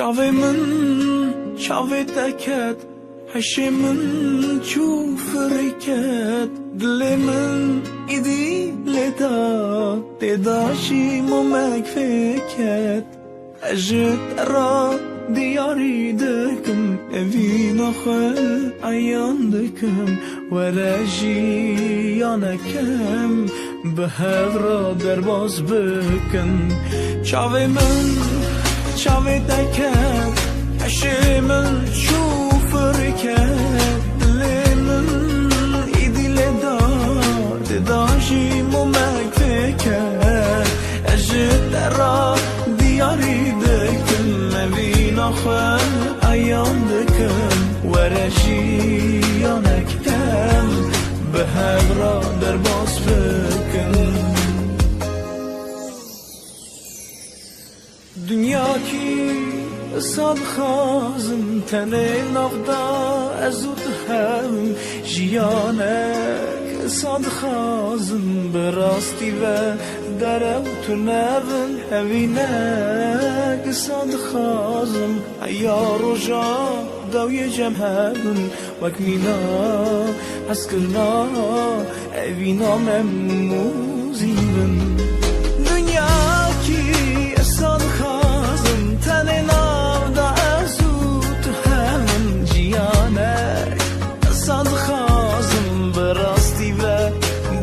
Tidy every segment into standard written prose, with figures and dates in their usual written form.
چاوی من چاوی دکت هشی من چو فرکت دل من ایدی لدا دیداشی ممک فکت اجت را دیاری دکم اوی نخل ایان دکم ورجی یانکم به هفرا درباز بکن چاوی من چاوی دکت هشی من چو فرکت دل من ایدی لدا دیداشی ممک فکت اجت را دیاری دکم اوی نخل ایان دکم ورجی یانکم به هفرا درباز بکن دنیا کی صد خازم تنه نفدا ازود هم جیانک صد خازم براستی و درو تو نبن هوینک صد خازم ایا رجا دوی جمهن وکمینا اسکرنا اوینا مموزیبن دنیا کی صد خازم تنه نفدا ازود هم جیانک صد خازم براستی و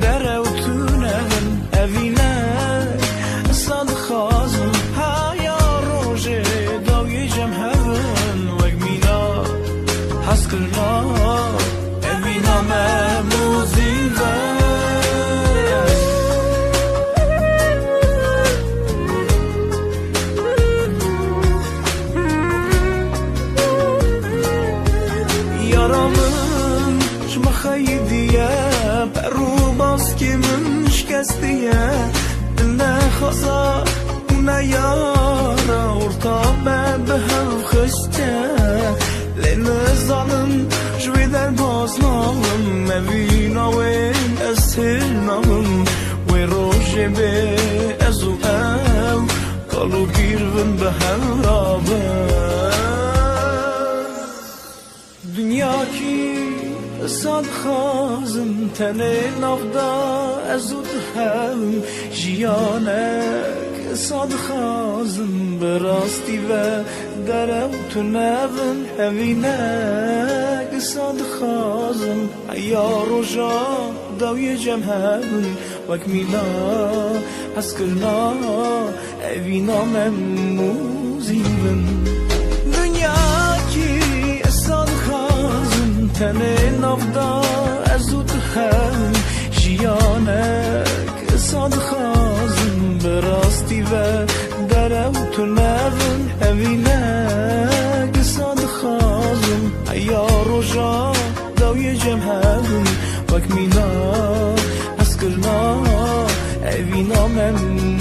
درو تو نبن هوینک صد خازم هیا روژه دوی جمهن وکمینا اسکرنا اوینا مموزیبن خیدیه پرو باز که من شکستیه نه خزا نه یارا ارتابه به هم خشته لین ظالم جوی در باز نامم موینا و از نامم و روژه به ازو او کالو گیرون به هم رابه دنیا کی صد خازم تنه نفدا ازود هم جیانک صد خازم براستی و درو تو نبن هوینک صد خازم ایا رجا دوی جمهن وکمینا اسکرنا اوینا مموزیبن دنیا کی صد خازم تنه نفدا ازود هم جیانک صد خازم براستی و درو تو نبن هوینک صد خازم ایا رجا دوی جمهن وکمینا اسکرنا اوینا مموزیبن